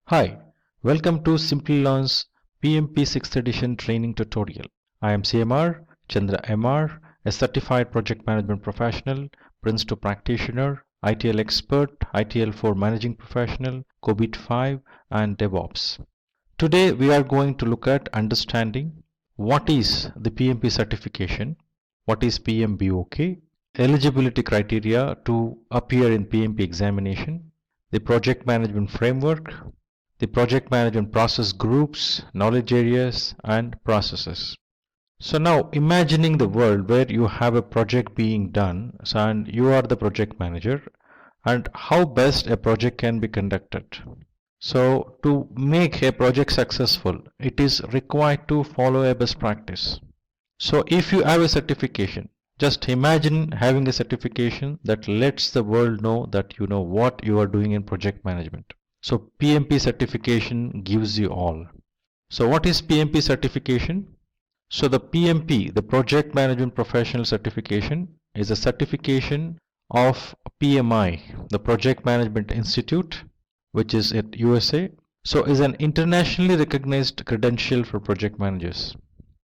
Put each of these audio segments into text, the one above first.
Hi, welcome to Simplilearn's PMP 6th edition training tutorial. I am CMR Chandra MR, a certified project management professional, Prince 2 practitioner, ITL expert, ITL 4 managing professional, COVID 5 and DevOps. Today we are going to look at understanding what is the PMP certification, what is PMBOK, eligibility criteria to appear in PMP examination, the project management framework, the project management process groups, knowledge areas and processes. So now imagining the world where you have a project being done and you are the project manager, and how best a project can be conducted. So to make a project successful, it is required to follow a best practice. So if you have a certification, just imagine having a certification that lets the world know that you know what you are doing in project management. So PMP certification gives you all. So what is PMP certification? So the PMP, the Project Management Professional Certification, is a certification of PMI, the Project Management Institute, which is at USA. So is an internationally recognized credential for project managers.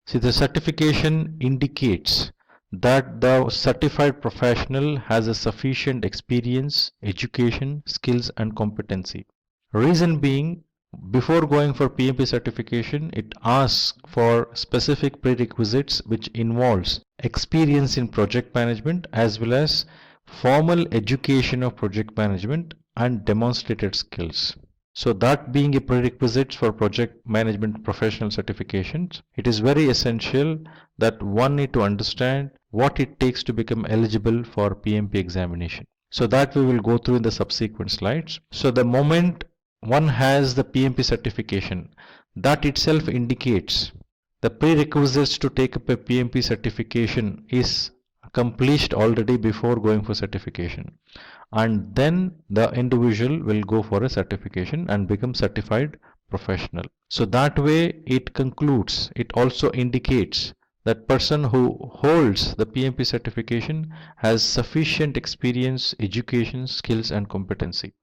See, the certification indicates that the certified professional has a sufficient experience, education, skills and competency. Reason being, before going for PMP certification, it asks for specific prerequisites which involves experience in project management as well as formal education of project management and demonstrated skills. So that being a prerequisite for project management professional certifications, it is very essential that one need to understand what it takes to become eligible for PMP examination. So that we will go through in the subsequent slides. So the moment one has the PMP certification, that itself indicates the prerequisites to take up a PMP certification is accomplished already before going for certification, and then the individual will go for a certification and become certified professional. So that way it concludes, it also indicates that person who holds the PMP certification has sufficient experience, education, skills and competency.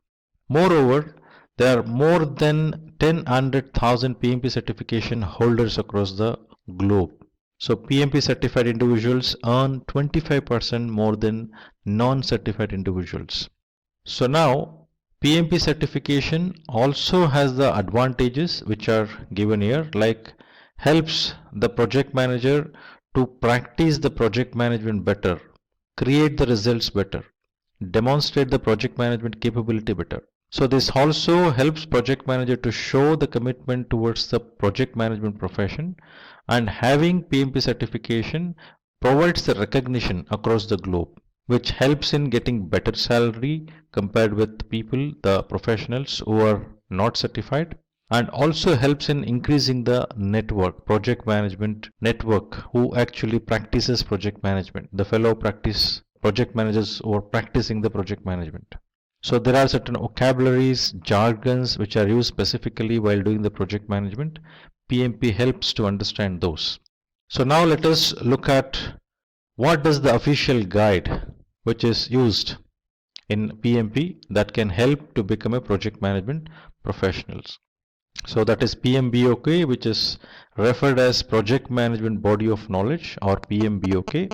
Moreover, there are more than 100,000 PMP certification holders across the globe. So PMP certified individuals earn 25% more than non-certified individuals. So now PMP certification also has the advantages which are given here, like helps the project manager to practice the project management better, create the results better, demonstrate the project management capability better. So this also helps project manager to show the commitment towards the project management profession, and having PMP certification provides the recognition across the globe, which helps in getting better salary compared with people, the professionals who are not certified, and also helps in increasing the network, project management network, who actually practices project management, the fellow practice project managers who are practicing the project management. So there are certain vocabularies, jargons which are used specifically while doing the project management. PMP helps to understand those. So now let us look at what does the official guide which is used in PMP that can help to become a project management professionals. So that is PMBOK, which is referred as Project Management Body of Knowledge, or PMBOK,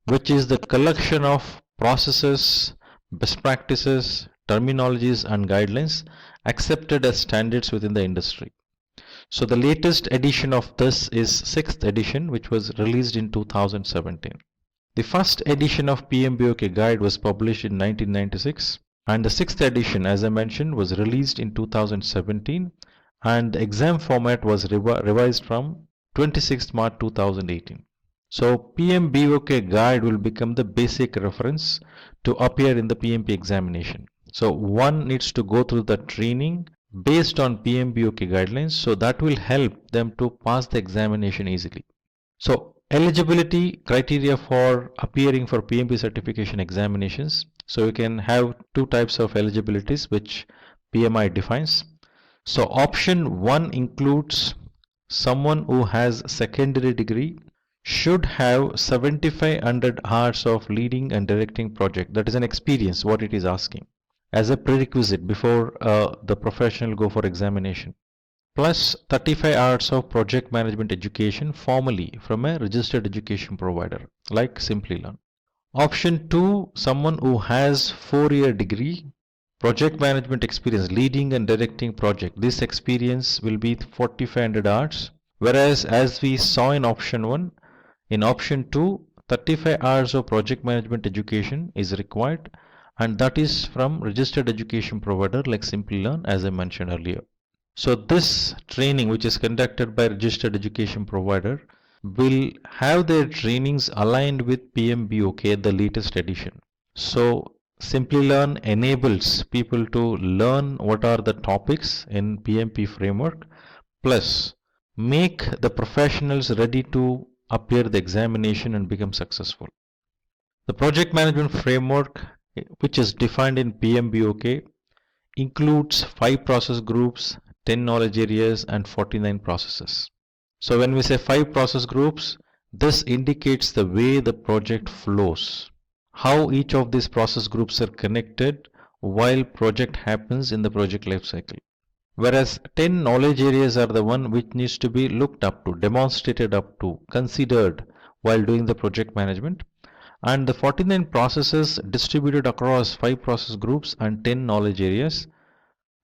which is the collection of processes, best practices, terminologies and guidelines accepted as standards within the industry. So the latest edition of this is 6th edition, which was released in 2017. The first edition of PMBOK guide was published in 1996, and the 6th edition, as I mentioned, was released in 2017, and the exam format was revised from 26th March 2018. So PMBOK guide will become the basic reference to appear in the PMP examination. So one needs to go through the training based on PMBOK guidelines, so that will help them to pass the examination easily. So eligibility criteria for appearing for PMP certification examinations. So you can have two types of eligibilities which PMI defines. So option 1 includes someone who has secondary degree should have 7500 hours of leading and directing project. That is an experience, what it is asking as a prerequisite before the professional go for examination. Plus 35 hours of project management education formally from a registered education provider like Simplilearn. Option 2, someone who has 4-year degree, project management experience, leading and directing project. This experience will be 4500 hours. Whereas as we saw in option 1, in option 2, 35 hours of project management education is required, and that is from registered education provider like Simplilearn, as I mentioned earlier. So this training, which is conducted by registered education provider, will have their trainings aligned with PMBOK, the latest edition. So Simplilearn enables people to learn what are the topics in PMP framework, plus make the professionals ready to appear the examination and become successful. The project management framework, which is defined in PMBOK, includes 5 process groups, 10 knowledge areas, and 49 processes. So when we say 5 process groups, this indicates the way the project flows, how each of these process groups are connected while project happens in the project life cycle. Whereas 10 knowledge areas are the one which needs to be looked up to, demonstrated up to, considered while doing the project management. And the 49 processes distributed across 5 process groups and 10 knowledge areas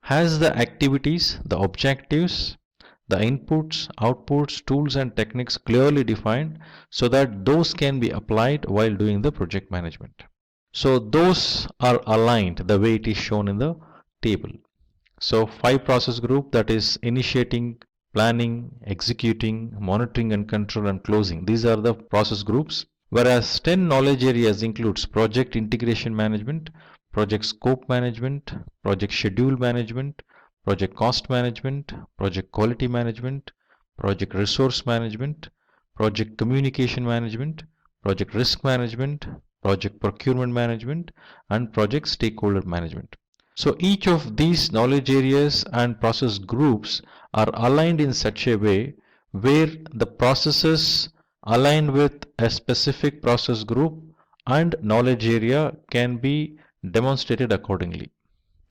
has the activities, the objectives, the inputs, outputs, tools and techniques clearly defined so that those can be applied while doing the project management. So those are aligned the way it is shown in the table. So 5 process group, that is initiating, planning, executing, monitoring and control and closing. These are the process groups. Whereas 10 knowledge areas includes project integration management, project scope management, project schedule management, project cost management, project quality management, project resource management, project communication management, project risk management, project procurement management, and project stakeholder management. So each of these knowledge areas and process groups are aligned in such a way where the processes aligned with a specific process group and knowledge area can be demonstrated accordingly.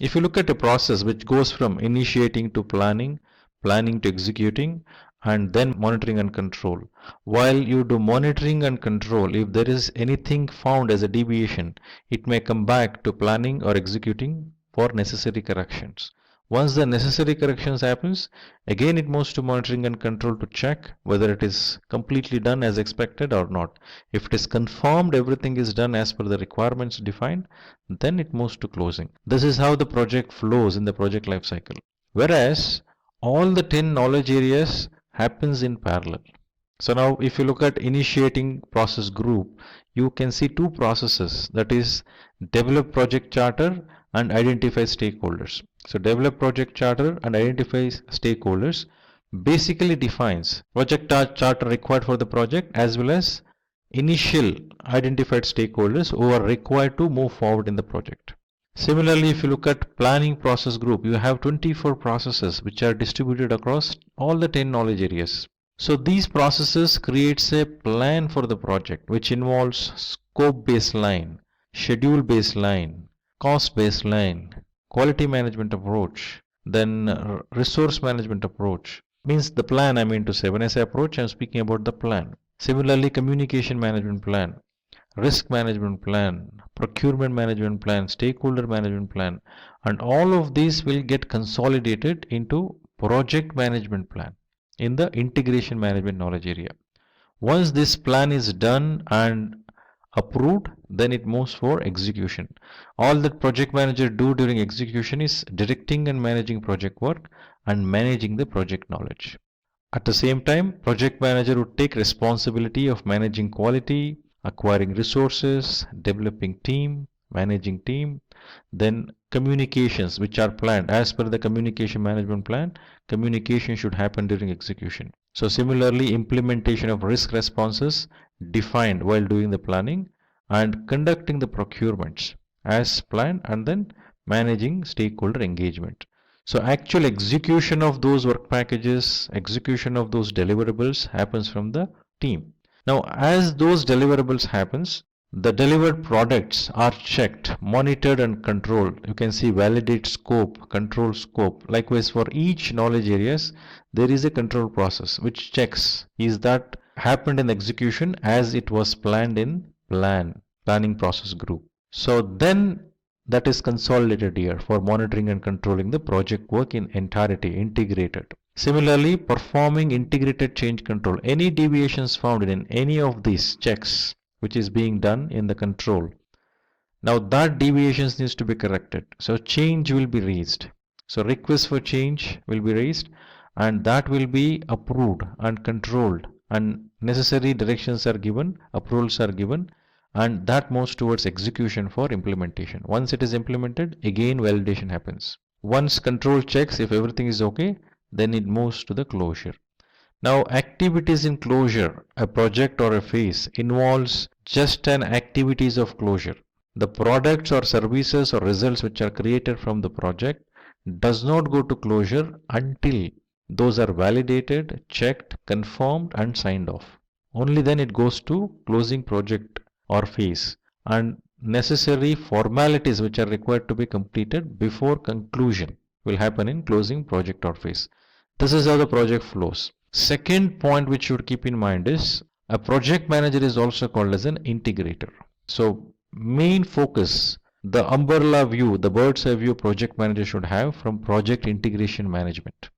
If you look at a process which goes from initiating to planning, planning to executing, and then monitoring and control, while you do monitoring and control, if there is anything found as a deviation, it may come back to planning or executing for necessary corrections. Once the necessary corrections happens, again it moves to monitoring and control to check whether it is completely done as expected or not. If it is confirmed everything is done as per the requirements defined, then it moves to closing. This is how the project flows in the project life cycle. Whereas all the 10 knowledge areas happens in parallel. So now if you look at initiating process group, you can see 2 processes, that is develop project charter and identify stakeholders. So develop project charter and identify stakeholders basically defines project charter required for the project as well as initial identified stakeholders who are required to move forward in the project. Similarly, if you look at planning process group, you have 24 processes which are distributed across all the 10 knowledge areas. So these processes creates a plan for the project which involves scope baseline, schedule baseline, cost baseline, quality management approach, then resource management approach. Means the plan, I mean to say. When I say approach, I'm speaking about the plan. Similarly, communication management plan, risk management plan, procurement management plan, stakeholder management plan, and all of these will get consolidated into project management plan in the integration management knowledge area. Once this plan is done and approved, then it moves for execution. All that project manager do during execution is directing and managing project work and managing the project knowledge. At the same time, project manager would take responsibility of managing quality, acquiring resources, developing team, managing team, then communications which are planned as per the communication management plan. Communication should happen during execution. So similarly, implementation of risk responses defined while doing the planning and conducting the procurements as planned and then managing stakeholder engagement. So actual execution of those work packages, execution of those deliverables happens from the team. Now, as those deliverables happens, the delivered products are checked, monitored and controlled. You can see validate scope, control scope. Likewise, for each knowledge areas, there is a control process which checks is that happened in execution as it was planned in planning process group. So then that is consolidated here for monitoring and controlling the project work in entirety, integrated. Similarly, performing integrated change control. Any deviations found in any of these checks which is being done in the control. Now that deviations needs to be corrected. So change will be raised. So request for change will be raised and that will be approved and controlled and necessary directions are given, approvals are given and that moves towards execution for implementation. Once it is implemented, again validation happens. Once control checks if everything is okay, then it moves to the closure. Now, activities in closure, a project or a phase involves just an activities of closure. The products or services or results which are created from the project does not go to closure until those are validated, checked, confirmed and signed off. Only then it goes to closing project or phase and necessary formalities which are required to be completed before conclusion will happen in closing project or phase. This is how the project flows. Second point which you should keep in mind is a project manager is also called as an integrator. So main focus, the umbrella view, the bird's eye view project manager should have from project integration management.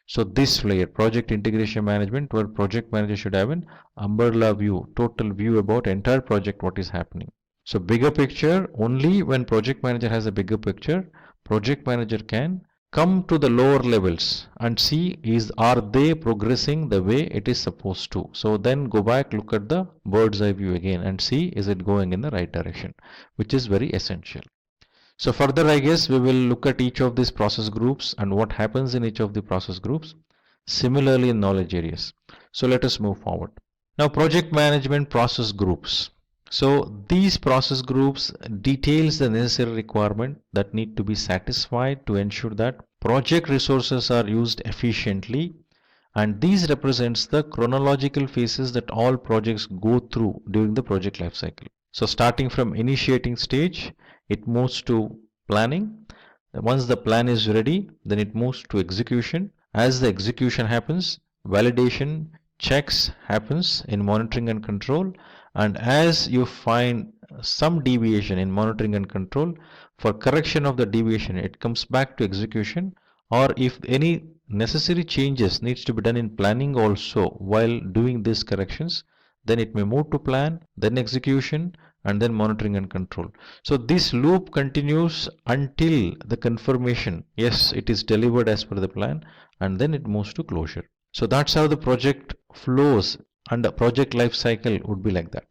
So this layer, project integration management, where project manager should have an umbrella view, total view about entire project, what is happening. So bigger picture, only when project manager has a bigger picture, project manager can come to the lower levels and see are they progressing the way it is supposed to. So then go back, look at the bird's eye view again and see is it going in the right direction, which is very essential. So further, I guess we will look at each of these process groups and what happens in each of the process groups. Similarly in knowledge areas. So let us move forward. Now project management process groups. So these process groups details the necessary requirement that need to be satisfied to ensure that project resources are used efficiently, and these represents the chronological phases that all projects go through during the project life cycle. So starting from initiating stage, it moves to planning. Once the plan is ready, then it moves to execution. As the execution happens, validation checks happens in monitoring and control, and as you find some deviation in monitoring and control, for correction of the deviation it comes back to execution, or if any necessary changes needs to be done in planning also while doing these corrections, then it may move to plan, then execution and then monitoring and control. So this loop continues until the confirmation, yes, it is delivered as per the plan, and then it moves to closure. So that's how the project flows, and the project life cycle would be like that.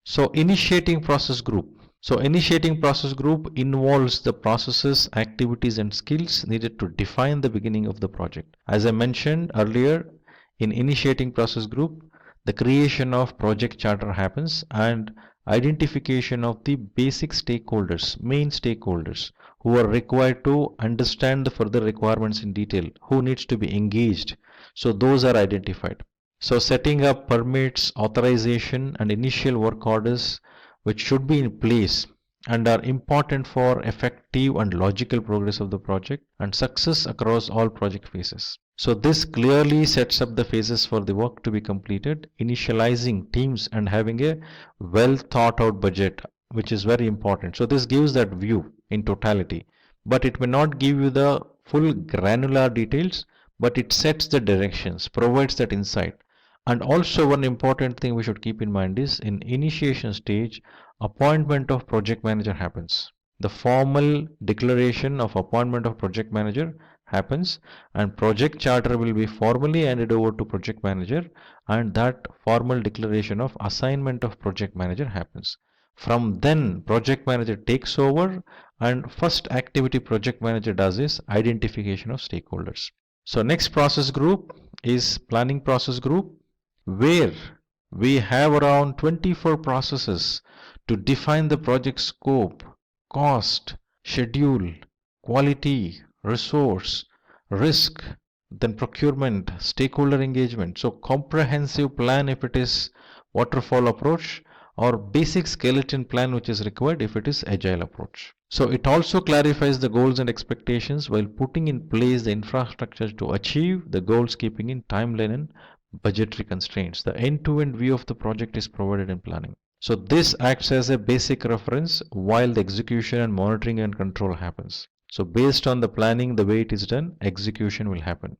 So initiating process group. So initiating process group involves the processes, activities and skills needed to define the beginning of the project. As I mentioned earlier, in initiating process group, the creation of project charter happens and identification of the basic stakeholders, main stakeholders who are required to understand the further requirements in detail, who needs to be engaged. So those are identified. So setting up permits, authorization and initial work orders which should be in place and are important for effective and logical progress of the project and success across all project phases. So this clearly sets up the phases for the work to be completed, initializing teams and having a well thought out budget, which is very important. So this gives that view in totality, but it may not give you the full granular details, but it sets the directions, provides that insight. And also one important thing we should keep in mind is in initiation stage, appointment of project manager happens. The formal declaration of appointment of project manager happens and project charter will be formally handed over to project manager, and that formal declaration of assignment of project manager happens. From then project manager takes over and first activity project manager does is identification of stakeholders. So next process group is planning process group, where we have around 24 processes to define the project scope, cost, schedule, quality, resource, risk, then procurement, stakeholder engagement. So comprehensive plan if it is waterfall approach, or basic skeleton plan which is required if it is agile approach. So it also clarifies the goals and expectations while putting in place the infrastructure to achieve the goals, keeping in timeline and budgetary constraints. The end-to-end view of the project is provided in planning. So this acts as a basic reference while the execution and monitoring and control happens. So based on the planning, the way it is done, execution will happen.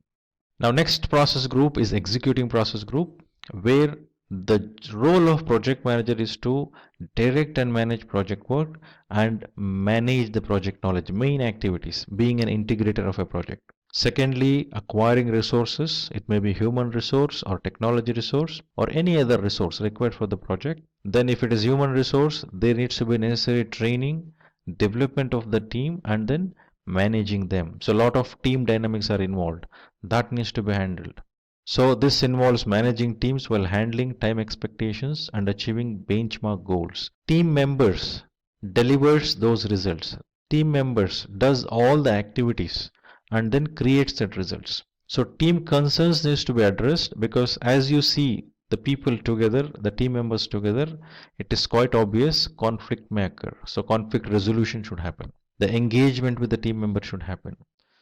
Now next process group is executing process group, where the role of project manager is to direct and manage project work and manage the project knowledge, main activities, being an integrator of a project. Secondly, acquiring resources. It may be human resource or technology resource or any other resource required for the project. Then if it is human resource, there needs to be necessary training, development of the team, and then managing them. So a lot of team dynamics are involved. That needs to be handled. So this involves managing teams while handling time expectations and achieving benchmark goals. Team members delivers those results. Team members does all the activities and then creates that results. So team concerns needs to be addressed, because as you see the people together, the team members together, it is quite obvious conflict may occur. So conflict resolution should happen. The engagement with the team member should happen.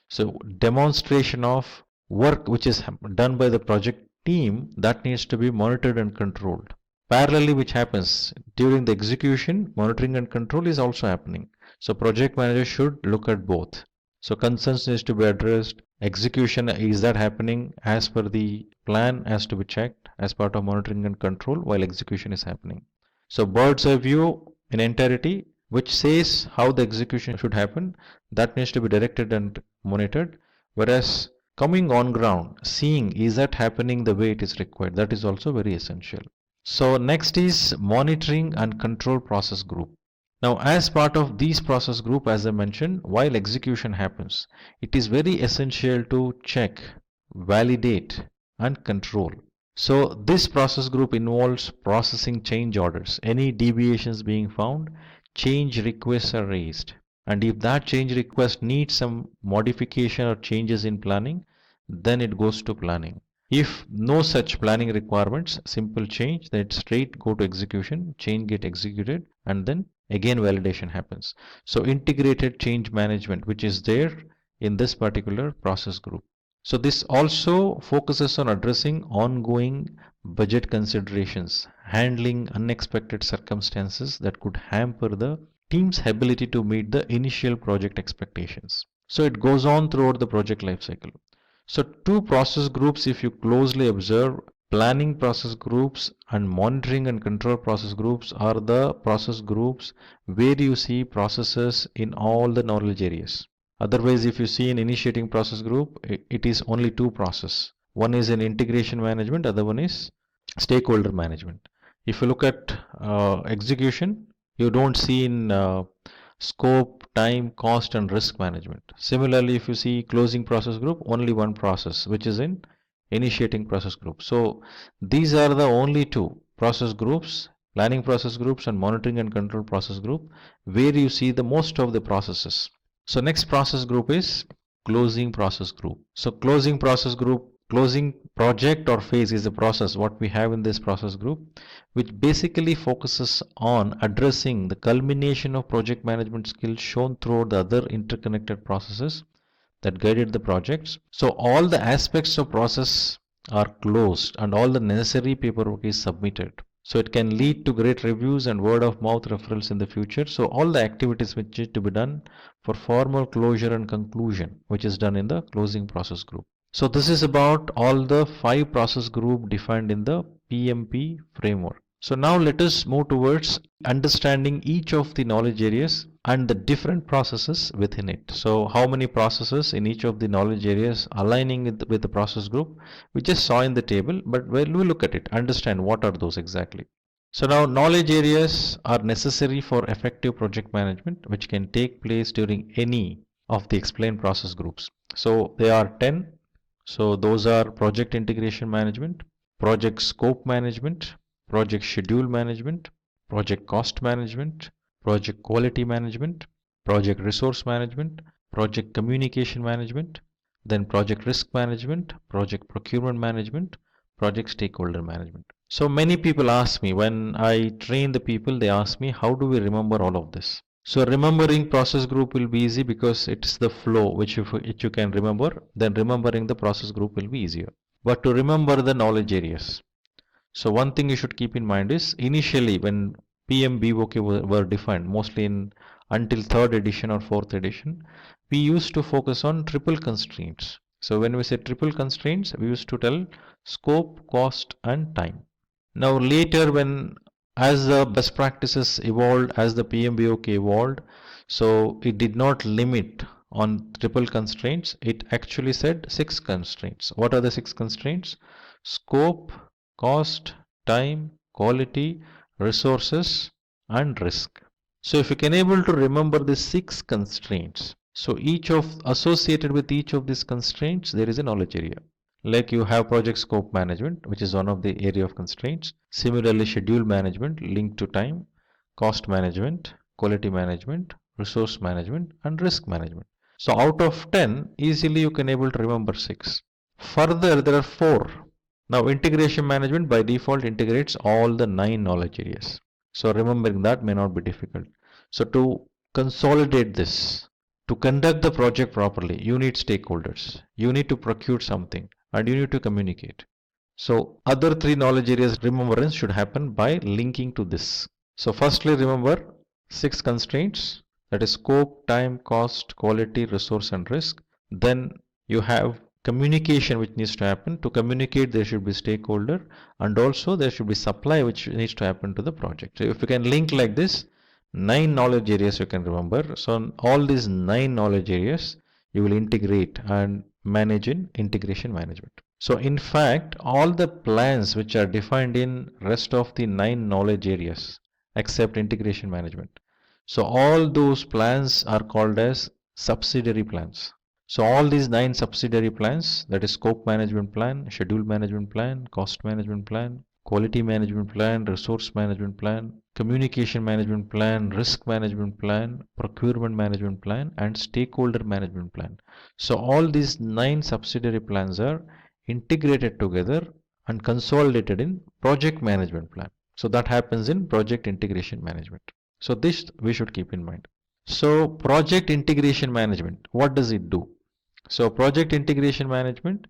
So demonstration of work which is done by the project team, that needs to be monitored and controlled. Parallelly, which happens during the execution, monitoring and control is also happening. So project manager should look at both. So concerns needs to be addressed. Execution, is that happening as per the plan, has to be checked as part of monitoring and control while execution is happening. So bird's eye view in entirety, which says how the execution should happen, that needs to be directed and monitored. Whereas coming on ground, seeing is that happening the way it is required, that is also very essential. So next is monitoring and control process group. Now as part of these process group, as I mentioned, while execution happens, it is very essential to check, validate and control. So this process group involves processing change orders. Any deviations being found, change requests are raised. And if that change request needs some modification or changes in planning, then it goes to planning. If no such planning requirements, simple change, then it straight go to execution, change get executed, and then again validation happens. So integrated change management, which is there in this particular process group. So this also focuses on addressing ongoing budget considerations, handling unexpected circumstances that could hamper the team's ability to meet the initial project expectations. So it goes on throughout the project lifecycle. So two process groups, if you closely observe, planning process groups and monitoring and control process groups are the process groups where you see processes in all the knowledge areas. Otherwise, if you see an initiating process group, it is only two processes. One is in integration management, other one is stakeholder management. If you look at execution, you don't see in scope, time, cost and risk management. Similarly, if you see closing process group, only one process, which is in initiating process group. So these are the only two process groups, planning process groups and monitoring and control process group, where you see the most of the processes. So next process group is closing process group. So closing process group, closing project or phase is a process what we have in this process group, which basically focuses on addressing the culmination of project management skills shown throughout the other interconnected processes that guided the projects. So all the aspects of process are closed and all the necessary paperwork is submitted. So it can lead to great reviews and word of mouth referrals in the future. So all the activities which need to be done for formal closure and conclusion, which is done in the closing process group. So this is about all the 5 process group defined in the PMP framework. So now let us move towards understanding each of the knowledge areas and the different processes within it. So how many processes in each of the knowledge areas aligning with the process group, we just saw in the table, but when we look at it, understand what are those exactly. So now knowledge areas are necessary for effective project management, which can take place during any of the explained process groups. So they are 10. So those are project integration management, project scope management, project schedule management, project cost management, project quality management, project resource management, project communication management, then project risk management, project procurement management, project stakeholder management. So many people ask me, when I train the people, they ask me, how do we remember all of this? So remembering process group will be easy because it's the flow which you can remember. Then remembering the process group will be easier. But to remember the knowledge areas. So one thing you should keep in mind is initially when PMBOK were defined, mostly in until third edition or fourth edition, we used to focus on triple constraints. So when we say triple constraints, we used to tell scope, cost, and time. Now later when as the best practices evolved, as the PMBOK evolved, so it did not limit on triple constraints. It actually said six constraints. What are the six constraints? Scope, cost, time, quality, resources, and risk. So if you can able to remember the six constraints, so each of associated with each of these constraints, there is a knowledge area. Like you have project scope management, which is one of the area of constraints. Similarly, schedule management linked to time, cost management, quality management, resource management, and risk management. So out of 10, easily you can able to remember 6. Further, there are 4. Now integration management by default integrates all the 9 knowledge areas. So remembering that may not be difficult. So to consolidate this, to conduct the project properly, you need stakeholders. You need to procure something and you need to communicate. So other 3 knowledge areas remembrance should happen by linking to this. So firstly remember 6 constraints, that is scope, time, cost, quality, resource and risk. Then you have communication which needs to happen. To communicate there should be stakeholder and also there should be supply which needs to happen to the project. So if you can link like this, 9 knowledge areas you can remember. So all these 9 knowledge areas you will integrate and manage in integration management. So in fact, all the plans which are defined in rest of the 9 knowledge areas except integration management. So all those plans are called as subsidiary plans. So all these 9 subsidiary plans, that is scope management plan, schedule management plan, cost management plan, quality management plan, resource management plan, communication management plan, risk management plan, procurement management plan, and stakeholder management plan. So all these 9 subsidiary plans are integrated together and consolidated in project management plan. So that happens in project integration management. So this we should keep in mind. So project integration management, what does it do? So project integration management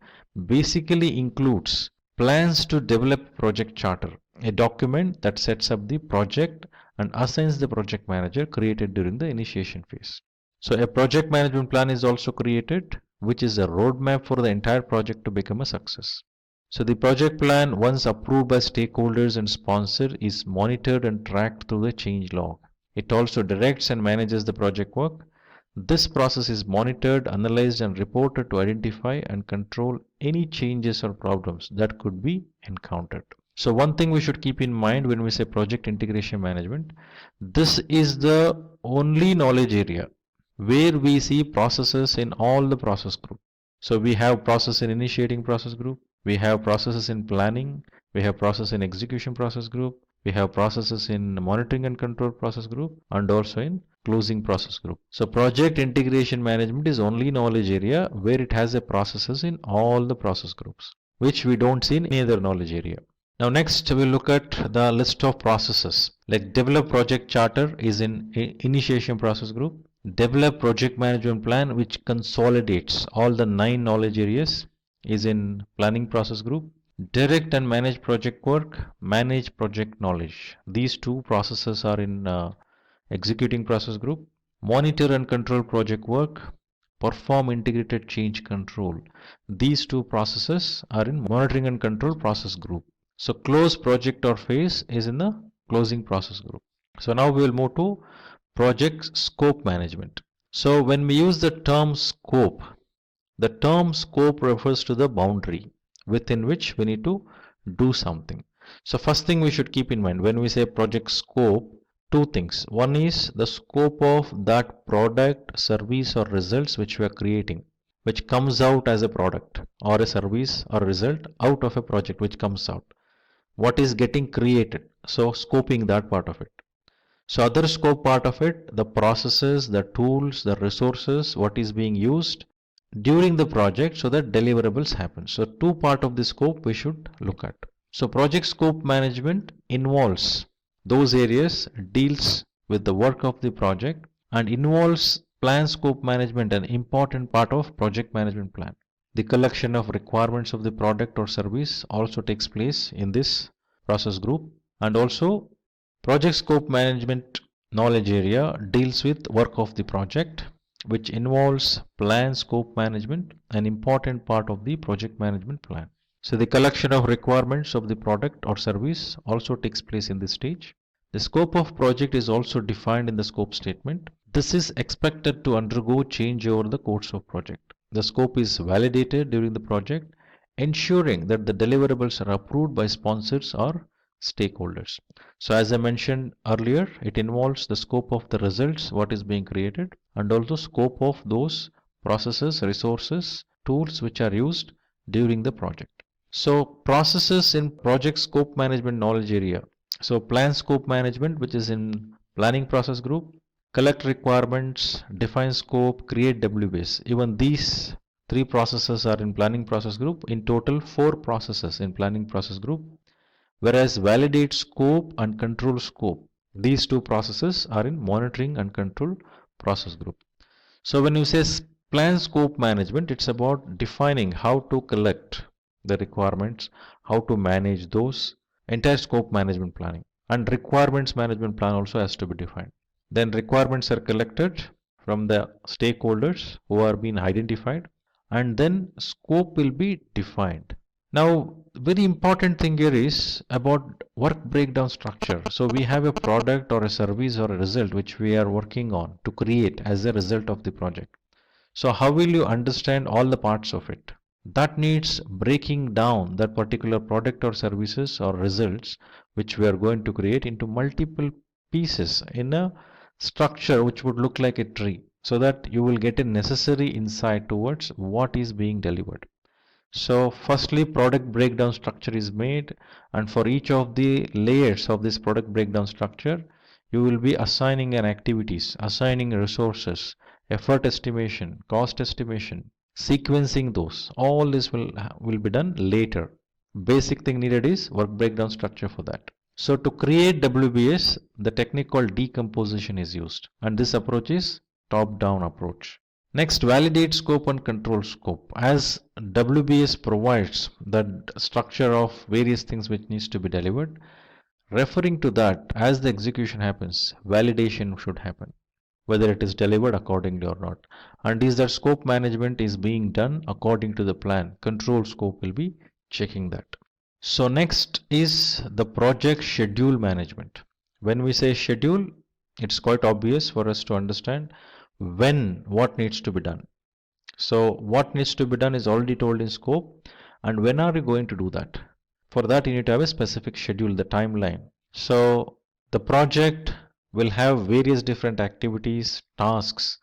basically includes plans to develop project charter, a document that sets up the project and assigns the project manager created during the initiation phase. So a project management plan is also created, which is a roadmap for the entire project to become a success. So the project plan, once approved by stakeholders and sponsor, is monitored and tracked through the change log. It also directs and manages the project work. This process is monitored, analyzed, and reported to identify and control any changes or problems that could be encountered. So one thing we should keep in mind when we say project integration management, this is the only knowledge area where we see processes in all the process group. So we have process in initiating process group, we have processes in planning, we have process in execution process group, we have processes in monitoring and control process group, and also in closing process group. So project integration management is only knowledge area where it has a processes in all the process groups, which we don't see in any other knowledge area. Now next we'll look at the list of processes. Like develop project charter is in initiation process group. Develop project management plan which consolidates all the 9 knowledge areas is in planning process group. Direct and manage project work, manage project knowledge. These two processes are in executing process group. Monitor and control project work, perform integrated change control. These two processes are in monitoring and control process group. So close project or phase is in the closing process group. So now we will move to project scope management. So when we use the term scope refers to the boundary within which we need to do something. So first thing we should keep in mind when we say project scope, two things. One is the scope of that product, service or results which we are creating, which comes out as a product or a service or result out of a project which comes out. What is getting created? So scoping that part of it. So other scope part of it, the processes, the tools, the resources, what is being used during the project so that deliverables happen. So two part of the scope we should look at. So project scope management involves those areas, deals with the work of the project, and involves plan scope management, an important part of project management plan. The collection of requirements of the product or service also takes place in this process group. And also project scope management knowledge area deals with work of the project, which involves plan scope management, an important part of the project management plan. So the collection of requirements of the product or service also takes place in this stage. The scope of project is also defined in the scope statement. This is expected to undergo change over the course of project. The scope is validated during the project, ensuring that the deliverables are approved by sponsors or stakeholders. So as I mentioned earlier, it involves the scope of the results, what is being created, and also scope of those processes, resources, tools which are used during the project. So processes in project scope management knowledge area. So plan scope management, which is in planning process group, collect requirements, define scope, create WBS. Even these three processes are in planning process group. In total, 4 processes in planning process group. Whereas validate scope and control scope, these two processes are in monitoring and control process group. So when you say plan scope management, it's about defining how to collect the requirements, how to manage those, entire scope management planning. And requirements management plan also has to be defined. Then requirements are collected from the stakeholders who are being identified, and then scope will be defined. Now, very important thing here is about work breakdown structure. So we have a product or a service or a result which we are working on to create as a result of the project. So how will you understand all the parts of it? That needs breaking down that particular product or services or results which we are going to create into multiple pieces in a structure which would look like a tree, so that you will get a necessary insight towards what is being delivered. So firstly, product breakdown structure is made, and for each of the layers of this product breakdown structure, you will be assigning an activities, assigning resources, effort estimation, cost estimation, sequencing those. All this will be done later. Basic thing needed is work breakdown structure for that. So to create WBS, the technique called decomposition is used, and this approach is top-down approach. Next, validate scope and control scope. As WBS provides the structure of various things which needs to be delivered, referring to that, as the execution happens, validation should happen, whether it is delivered accordingly or not. And is that scope management is being done according to the plan. Control scope will be checking that. So next is the project schedule management. When we say schedule, it's quite obvious for us to understand when what needs to be done. So what needs to be done is already told in scope, and when are we going to do that? For that you need to have a specific schedule, the timeline. So the project will have various different activities, tasks,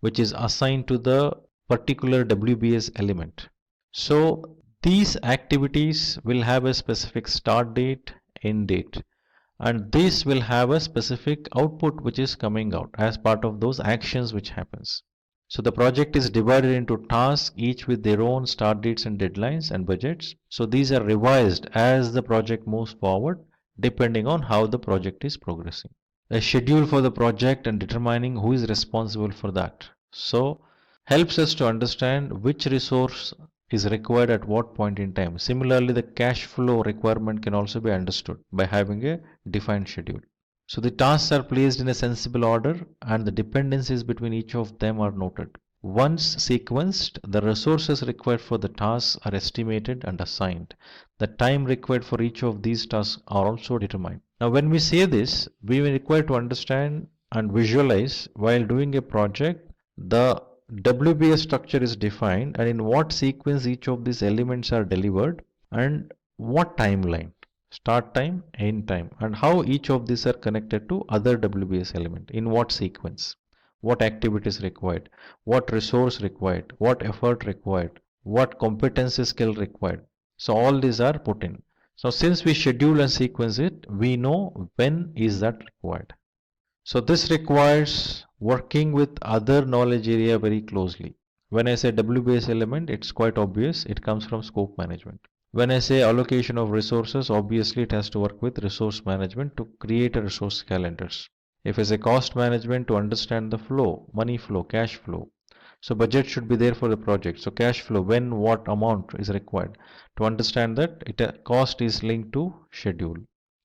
which is assigned to the particular WBS element. So these activities will have a specific start date, end date, and this will have a specific output which is coming out as part of those actions which happens. So the project is divided into tasks, each with their own start dates and deadlines and budgets. So these are revised as the project moves forward, depending on how the project is progressing. A schedule for the project and determining who is responsible for that. So helps us to understand which resource is required at what point in time. Similarly, the cash flow requirement can also be understood by having a defined schedule. So the tasks are placed in a sensible order, and the dependencies between each of them are noted. Once sequenced, the resources required for the tasks are estimated and assigned. The time required for each of these tasks are also determined. Now when we say this, we are required to understand and visualize while doing a project, the WBS structure is defined, and in what sequence each of these elements are delivered, and what timeline, start time, end time, and how each of these are connected to other WBS element, in what sequence, what activities required, what resource required, what effort required, what competency skill required. So all these are put in. So since we schedule and sequence it, we know when is that required. So this requires working with other knowledge area very closely. When I say WBS element, it's quite obvious. It comes from scope management. When I say allocation of resources, obviously it has to work with resource management to create a resource calendars. If I say cost management, to understand the flow, money flow, cash flow. So budget should be there for the project. So cash flow, when what amount is required. To understand that cost is linked to schedule.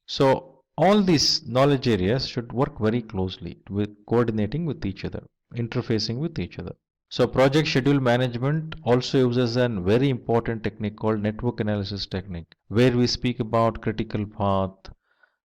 So all these knowledge areas should work very closely with coordinating with each other, interfacing with each other. So project schedule management also uses a very important technique called network analysis technique, where we speak about critical path,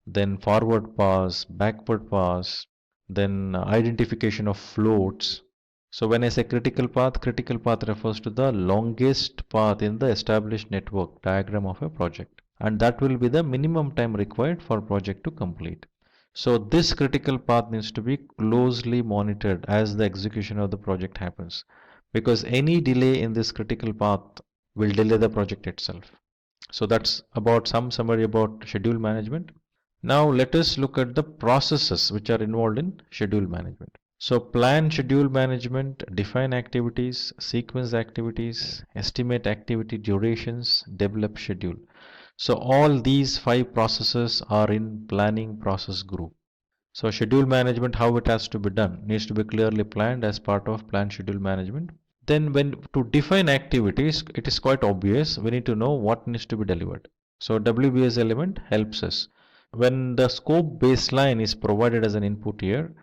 then forward pass, backward pass, then identification of floats. So when I say critical path refers to the longest path in the established network diagram of a project. And that will be the minimum time required for project to complete. So this critical path needs to be closely monitored as the execution of the project happens. Because any delay in this critical path will delay the project itself. So that's about some summary about schedule management. Now let us look at the processes which are involved in schedule management. So plan schedule management, define activities, sequence activities, estimate activity durations, develop schedule. So all these 5 processes are in planning process group. So schedule management, how it has to be done, needs to be clearly planned as part of plan schedule management. Then when to define activities, it is quite obvious. We need to know what needs to be delivered. So WBS element helps us. When the scope baseline is provided as an input here,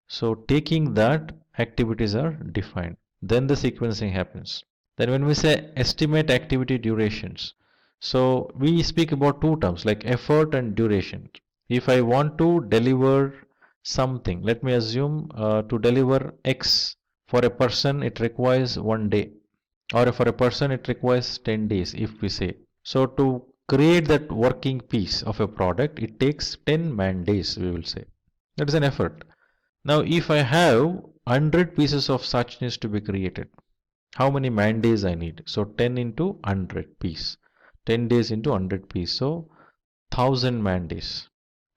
so taking that activities are defined. Then the sequencing happens. Then when we say estimate activity durations, so we speak about two terms like effort and duration. If I want to deliver something, let me assume to deliver X for a person it requires 1 day, or for a person it requires 10 days if we say. So to create that working piece of a product it takes 10 man days, we will say. That is an effort. Now if I have 100 pieces of such needs to be created, how many man days I need? So 10 into 100 piece, 10 days into 100 piece, so 1000 man days.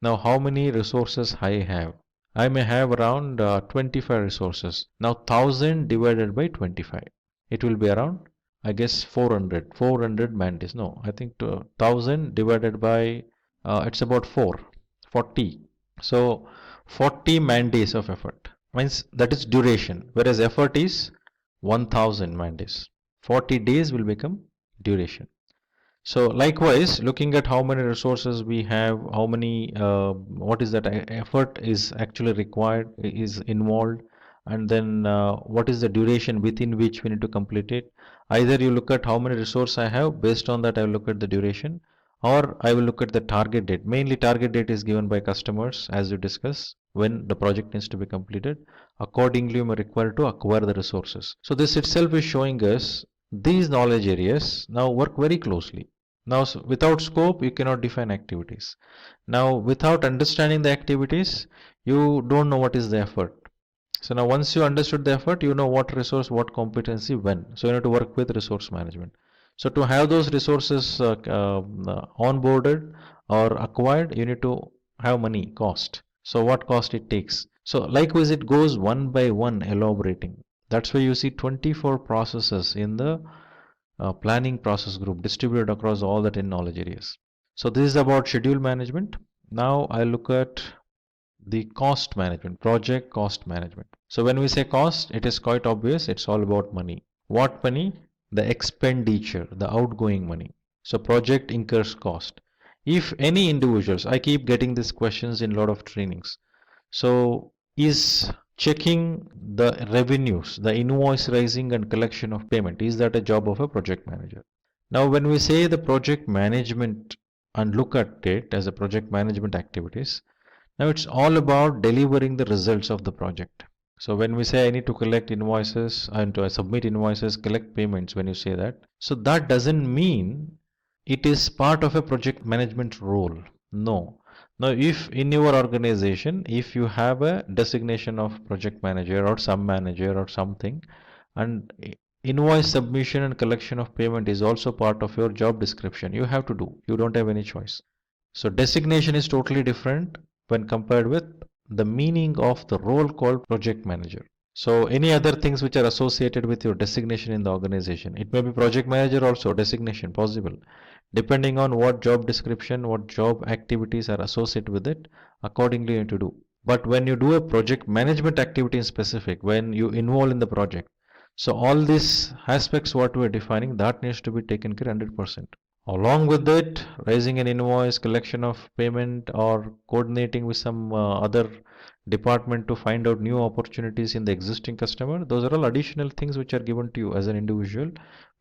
Now how many resources I have? I may have around 25 resources. Now 1000 divided by 25. It will be around, I guess 400 man days. No, I think 1000 divided by, it's about 40. So 40 man days of effort. Means that is duration, whereas effort is 1000 man days. 40 days will become duration. So likewise, looking at how many resources we have, how many, what is that effort is actually required, is involved, and then what is the duration within which we need to complete it. Either you look at how many resources I have, based on that I will look at the duration, or I will look at the target date. Mainly target date is given by customers as you discuss when the project needs to be completed. Accordingly, you are required to acquire the resources. So this itself is showing us these knowledge areas now work very closely. Now, without scope, you cannot define activities. Now, without understanding the activities, you don't know what is the effort. So now once you understood the effort, you know what resource, what competency, when. So you have to work with resource management. So to have those resources onboarded or acquired, you need to have money, cost. So what cost it takes. So likewise, it goes one by one elaborating. That's why you see 24 processes in the planning process group distributed across all the 10 knowledge areas. So this is about schedule management. Now I look at the cost management, project cost management. So when we say cost, it is quite obvious, it's all about money. What money? The expenditure, the outgoing money. So project incurs cost. If any individuals, I keep getting these questions in a lot of trainings. So is checking the revenues, the invoice raising and collection of payment, is that a job of a project manager? Now when we say the project management and look at it as a project management activities, now it's all about delivering the results of the project. So when we say I need to collect invoices and to submit invoices, collect payments, when you say that, so that doesn't mean it is part of a project management role. No. Now, if in your organization, if you have a designation of project manager or some manager or something, and invoice submission and collection of payment is also part of your job description, you have to do. You don't have any choice. So designation is totally different when compared with the meaning of the role called project manager. So any other things which are associated with your designation in the organization. It may be project manager also designation possible. Depending on what job description, what job activities are associated with it, accordingly you need to do. But when you do a project management activity in specific, when you involve in the project, so all these aspects what we are defining, that needs to be taken care 100%. Along with it, raising an invoice, collection of payment, or coordinating with some other department to find out new opportunities in the existing customer, those are all additional things which are given to you as an individual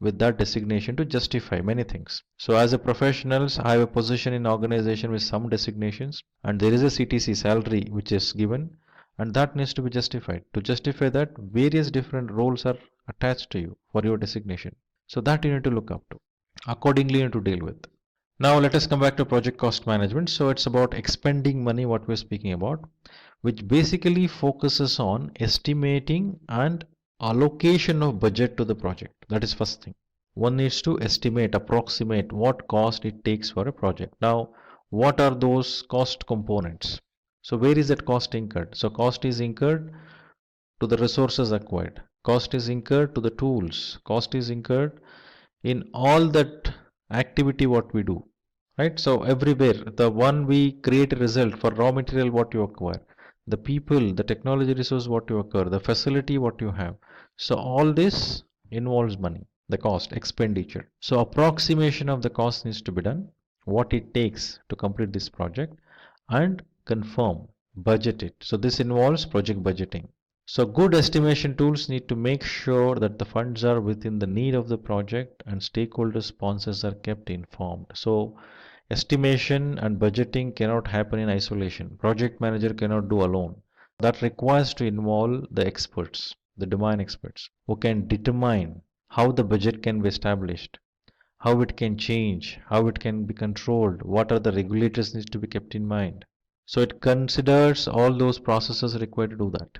with that designation to justify many things. So as a professionals, I have a position in organization with some designations, and there is a CTC salary which is given, and that needs to be justified. To justify that, various different roles are attached to you for your designation. So that you need to look up to. Accordingly, you need to deal with. Now let us come back to project cost management. So it's about expending money, what we're speaking about, which basically focuses on estimating and allocation of budget to the project. That is first thing. One needs to estimate, approximate what cost it takes for a project. Now, what are those cost components? So where is that cost incurred? So cost is incurred to the resources acquired. Cost is incurred to the tools. Cost is incurred in all that activity what we do, right? So everywhere, the one we create a result for raw material what you acquire, the people, the technology resource what you acquire, the facility what you have. So all this involves money, the cost, expenditure. So approximation of the cost needs to be done, what it takes to complete this project, and confirm, budget it. So this involves project budgeting. So good estimation tools need to make sure that the funds are within the need of the project and stakeholder sponsors are kept informed. So estimation and budgeting cannot happen in isolation. Project manager cannot do alone. That requires to involve the experts, the domain experts, who can determine how the budget can be established, how it can change, how it can be controlled, what are the regulators needs to be kept in mind. So it considers all those processes required to do that.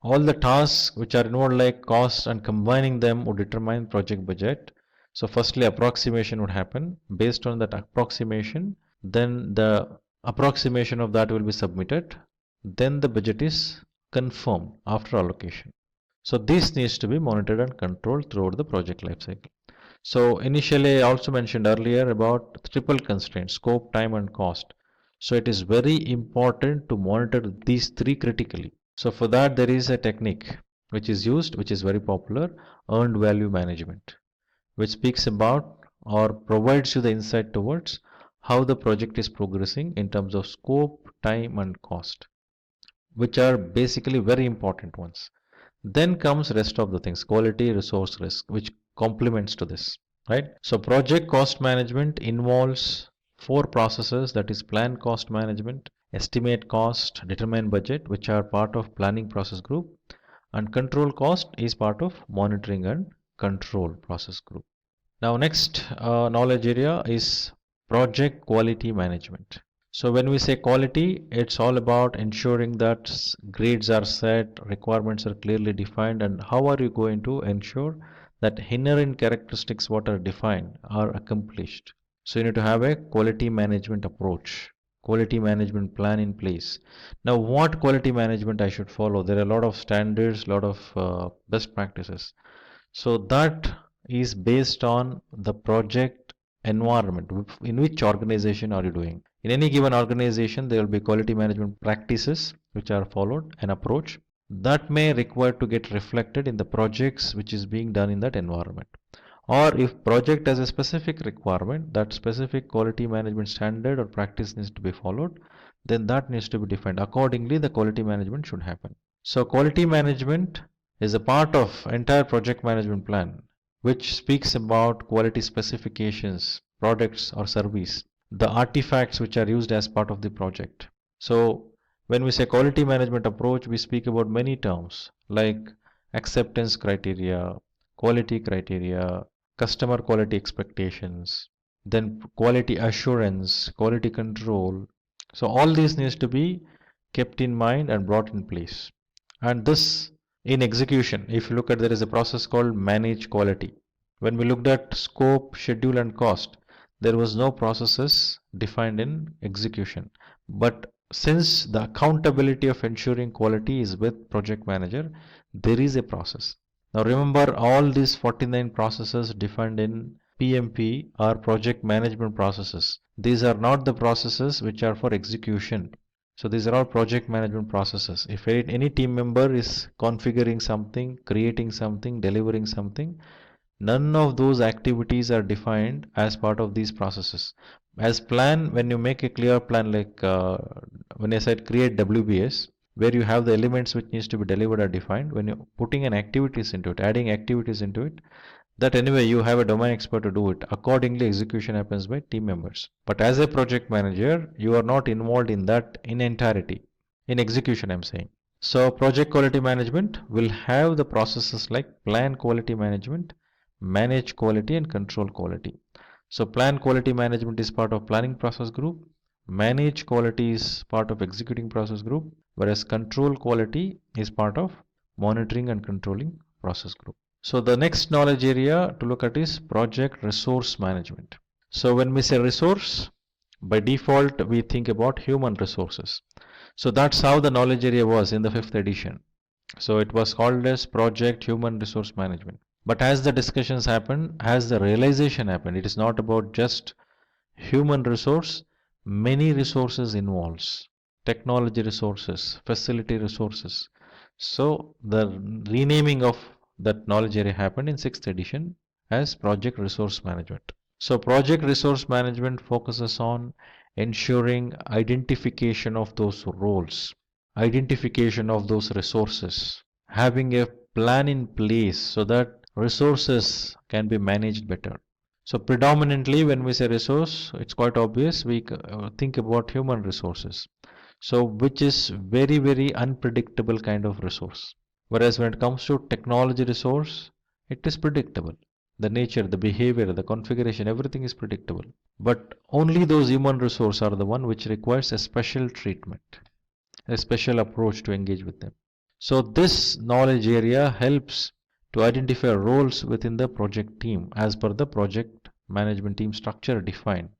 All the tasks which are involved like costs and combining them would determine project budget. So firstly approximation would happen. Based on that approximation, then the approximation of that will be submitted. Then the budget is confirmed after allocation. So this needs to be monitored and controlled throughout the project lifecycle. So initially I also mentioned earlier about triple constraints, scope, time and cost. So it is very important to monitor these three critically. So for that there is a technique which is used, which is very popular, earned value management, which speaks about or provides you the insight towards how the project is progressing in terms of scope, time and cost, which are basically very important ones. Then comes rest of the things, quality, resource, risk, which complements to this, right? So project cost management involves four processes, that is plan cost management, estimate cost, determine budget, which are part of planning process group, and control cost is part of monitoring and control process group. Now next knowledge area is project quality management. So when we say quality, it's all about ensuring that grades are set, requirements are clearly defined, and how are you going to ensure that inherent characteristics what are defined are accomplished. So you need to have a quality management approach, quality management plan in place. Now what quality management I should follow? There are a lot of standards, a lot of best practices. So that is based on the project environment. In which organization are you doing? In any given organization, there will be quality management practices which are followed, an approach that may require to get reflected in the projects which is being done in that environment. Or if project has a specific requirement, that specific quality management standard or practice needs to be followed, then that needs to be defined. Accordingly, the quality management should happen. So quality management is a part of entire project management plan, which speaks about quality specifications, products or service, the artifacts which are used as part of the project. So when we say quality management approach, we speak about many terms like acceptance criteria, quality criteria, customer quality expectations, then quality assurance, quality control. So all these needs to be kept in mind and brought in place. And this in execution, if you look at, there is a process called manage quality. When we looked at scope, schedule and cost, there was no processes defined in execution. But since the accountability of ensuring quality is with project manager, there is a process. Now remember, all these 49 processes defined in PMP are project management processes. These are not the processes which are for execution. So these are all project management processes. If any team member is configuring something, creating something, delivering something, none of those activities are defined as part of these processes. As plan, when you make a clear plan, like when I said create WBS, where you have the elements which needs to be delivered are defined. When you're putting an activities into it, adding activities into it, that anyway you have a domain expert to do it. Accordingly, execution happens by team members. But as a project manager, you are not involved in that in entirety. In execution, I'm saying. So project quality management will have the processes like plan quality management, manage quality and control quality. So plan quality management is part of planning process group, manage quality is part of executing process group, whereas control quality is part of monitoring and controlling process group. So the next knowledge area to look at is project resource management. So when we say resource, by default we think about human resources. So that's how the knowledge area was in the 5th edition. So it was called as project human resource management. But as the discussions happen, as the realization happened, it is not about just human resource, many resources involves technology resources, facility resources. So the renaming of that knowledge area happened in 6th edition as project resource management. So project resource management focuses on ensuring identification of those roles, identification of those resources, having a plan in place so that resources can be managed better. So predominantly when we say resource, it's quite obvious we think about human resources. So which is very unpredictable kind of resource. Whereas when it comes to technology resource, it is predictable. The nature, the behavior, the configuration, everything is predictable. But only those human resource are the one which requires a special treatment, a special approach to engage with them. So this knowledge area helps to identify roles within the project team as per the project management team structure defined.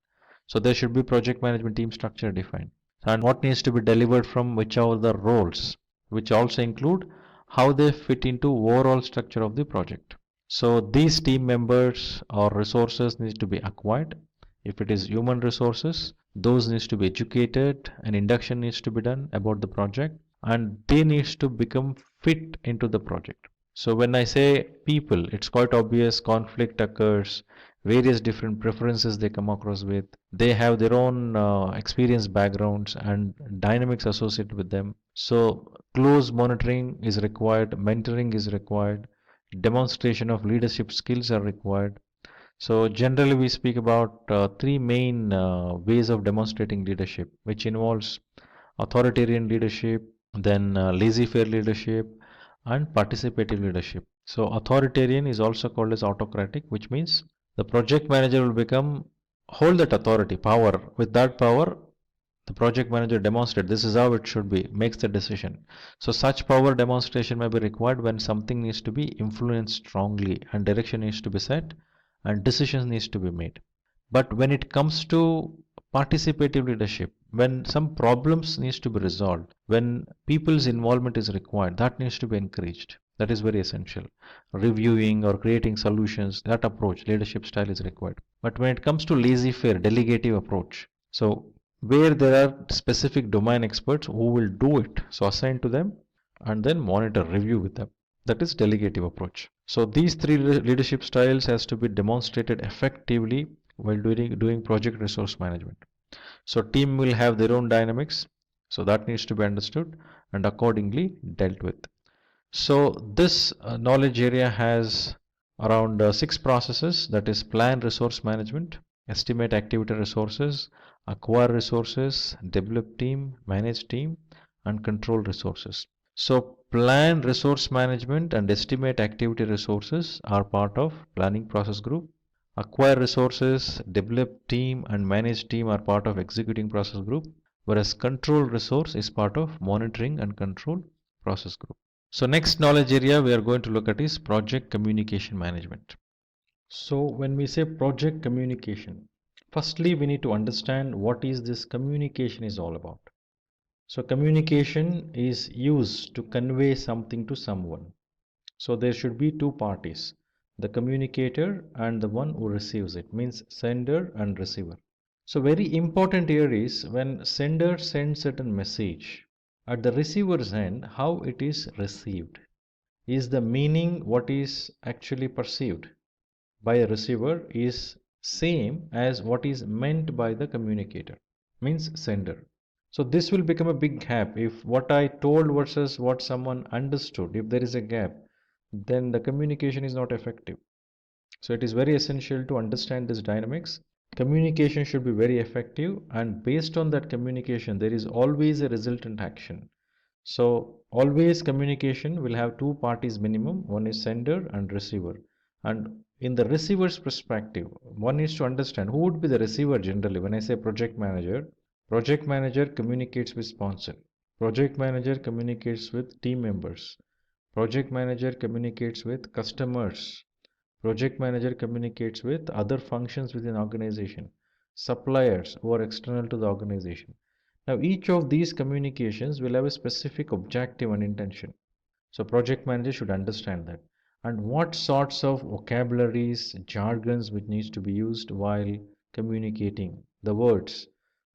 So there should be project management team structure defined. And what needs to be delivered from which are the roles, which also include how they fit into overall structure of the project. So these team members or resources need to be acquired. If it is human resources, those needs to be educated, an induction needs to be done about the project, and they needs to become fit into the project. So when I say people, it's quite obvious conflict occurs, various different preferences they come across with. They have their own experience backgrounds and dynamics associated with them. So close monitoring is required, mentoring is required, demonstration of leadership skills are required. So generally we speak about three main ways of demonstrating leadership, which involves authoritarian leadership, then laissez-faire leadership, and participative leadership. So authoritarian is also called as autocratic, which means the project manager will become hold that authority, power. With that power, the project manager demonstrates this is how it should be, makes the decision. So such power demonstration may be required when something needs to be influenced strongly and direction needs to be set and decisions needs to be made. But when it comes to participative leadership, when some problems needs to be resolved, when people's involvement is required, that needs to be encouraged. That is very essential. Reviewing or creating solutions, that approach, leadership style is required. But when it comes to laissez-faire, delegative approach, so where there are specific domain experts who will do it, so assign to them and then monitor, review with them. That is delegative approach. So these three leadership styles has to be demonstrated effectively while doing project resource management. So team will have their own dynamics, so that needs to be understood and accordingly dealt with. So this knowledge area has around 6 processes, that is plan resource management, estimate activity resources, acquire resources, develop team, manage team, and control resources. So plan resource management and estimate activity resources are part of planning process group. Acquire resources, develop team, and manage team are part of executing process group, whereas control resource is part of monitoring and control process group. So next knowledge area we are going to look at is project communication management. So when we say project communication, firstly we need to understand what is this communication is all about. So communication is used to convey something to someone. So there should be two parties, the communicator and the one who receives it, means sender and receiver. So very important here is when sender sends certain message, at the receiver's end, how it is received. Is the meaning what is actually perceived by a receiver is same as what is meant by the communicator, means sender. So this will become a big gap. If what I told versus what someone understood, if there is a gap, then the communication is not effective. So it is very essential to understand this dynamics. Communication should be very effective, and based on that communication, there is always a resultant action. So always communication will have two parties minimum, one is sender and receiver. And in the receiver's perspective, one needs to understand who would be the receiver generally. When I say project manager communicates with sponsor, project manager communicates with team members, project manager communicates with customers, project manager communicates with other functions within organization, suppliers who are external to the organization. Now, each of these communications will have a specific objective and intention. So, project manager should understand that. And what sorts of vocabularies, jargons which needs to be used while communicating, the words,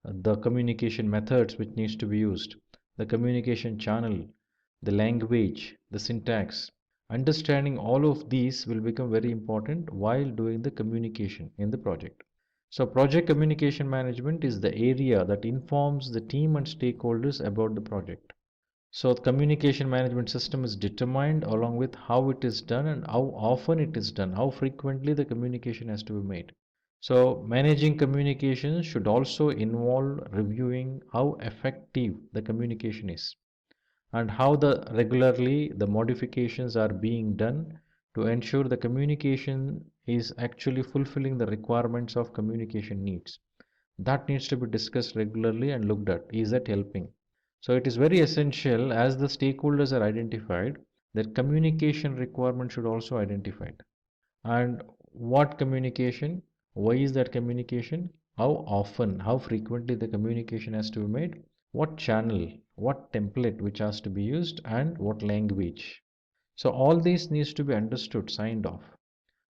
the communication methods which needs to be used, the communication channel, the language, the syntax. Understanding all of these will become very important while doing the communication in the project. So project communication management is the area that informs the team and stakeholders about the project. So the communication management system is determined along with how it is done and how often it is done, how frequently the communication has to be made. So managing communication should also involve reviewing how effective the communication is and how the regularly the modifications are being done to ensure the communication is actually fulfilling the requirements of communication needs. That needs to be discussed regularly and looked at. Is that helping? So it is very essential as the stakeholders are identified that communication requirement should also identified. And what communication? Why is that communication? How often, how frequently the communication has to be made? What channel, what template which has to be used, and what language? So all these needs to be understood, signed off.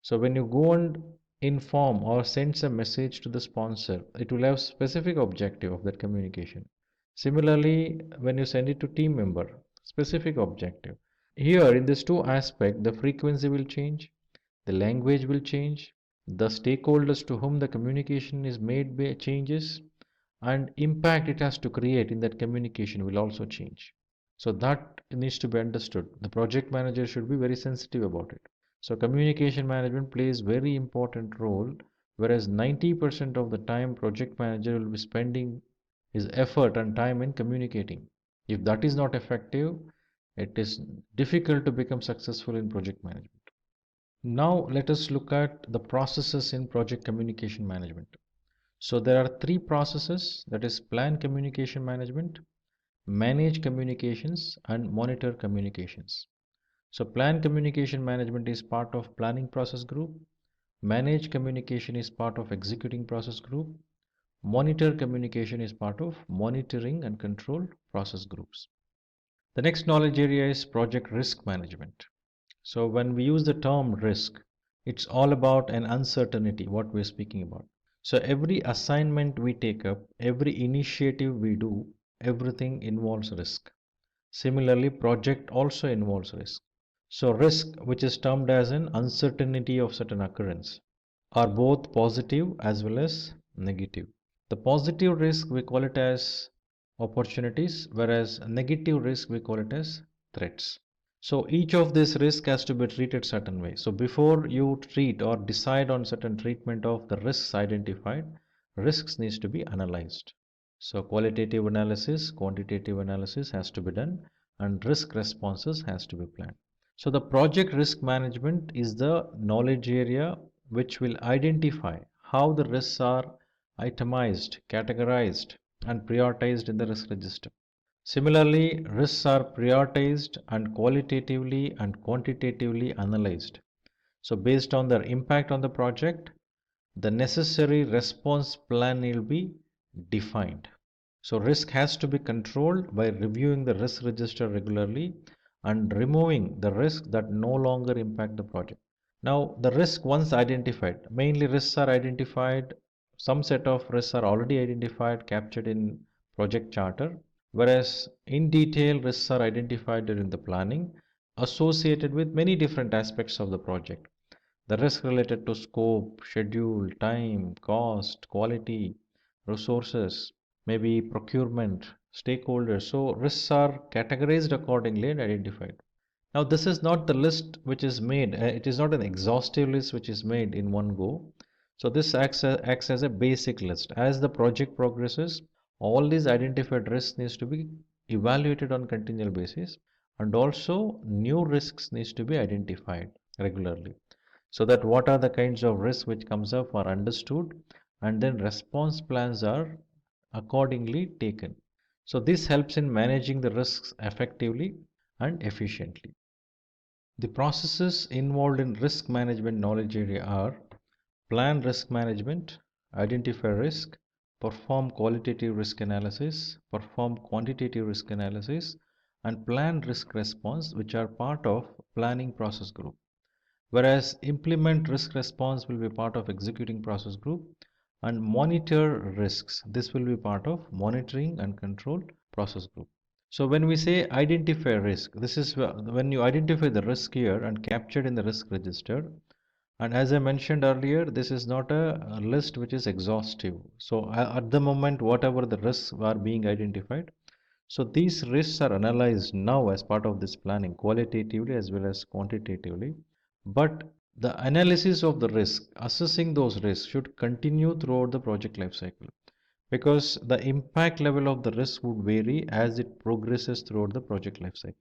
So when you go and inform or send a message to the sponsor, it will have specific objective of that communication. Similarly, when you send it to team member, specific objective. Here in this two aspect, the frequency will change, the language will change, the stakeholders to whom the communication is made changes, and impact it has to create in that communication will also change. So that needs to be understood. The project manager should be very sensitive about it. So communication management plays very important role, whereas 90% of the time project manager will be spending his effort and time in communicating. If that is not effective, it is difficult to become successful in project management. Now let us look at the processes in project communication management. So there are three processes, that is plan communication management, manage communications and monitor communications. So plan communication management is part of planning process group, manage communication is part of executing process group, monitor communication is part of monitoring and control process groups. The next knowledge area is project risk management. So when we use the term risk, it's all about an uncertainty, what we're speaking about. So every assignment we take up, every initiative we do, everything involves risk. Similarly, project also involves risk. So risk, which is termed as an uncertainty of certain occurrence, are both positive as well as negative. The positive risk we call it as opportunities, whereas negative risk we call it as threats. So each of this risk has to be treated certain way. So before you treat or decide on certain treatment of the risks identified, risks needs to be analyzed. So qualitative analysis, quantitative analysis has to be done and risk responses has to be planned. So the project risk management is the knowledge area which will identify how the risks are itemized, categorized and prioritized in the risk register. Similarly, risks are prioritized and qualitatively and quantitatively analyzed. So based on their impact on the project, the necessary response plan will be defined. So risk has to be controlled by reviewing the risk register regularly and removing the risks that no longer impact the project. Now, the risk once identified, mainly risks are identified, some set of risks are already identified, captured in project charter, whereas in detail risks are identified during the planning, associated with many different aspects of the project. The risk related to scope, schedule, time, cost, quality, resources, maybe procurement, stakeholders. So risks are categorized accordingly and identified. Now, this is not the list which is made, it is not an exhaustive list which is made in one go. So, this acts as a basic list. As the project progresses, all these identified risks needs to be evaluated on continual basis, and also new risks needs to be identified regularly, so that what are the kinds of risks which comes up are understood, and then response plans are accordingly taken. So, this helps in managing the risks effectively and efficiently. The processes involved in risk management knowledge area are: plan risk management, identify risk, perform qualitative risk analysis, perform quantitative risk analysis, and plan risk response, which are part of planning process group. Whereas implement risk response will be part of executing process group, and monitor risks. This will be part of monitoring and control process group. So when we say identify risk, this is when you identify the risk here and captured in the risk register. And as I mentioned earlier, this is not a list which is exhaustive. So at the moment, whatever the risks are being identified, so these risks are analyzed now as part of this planning, qualitatively as well as quantitatively. But the analysis of the risk, assessing those risks, should continue throughout the project lifecycle, because the impact level of the risk would vary as it progresses throughout the project lifecycle.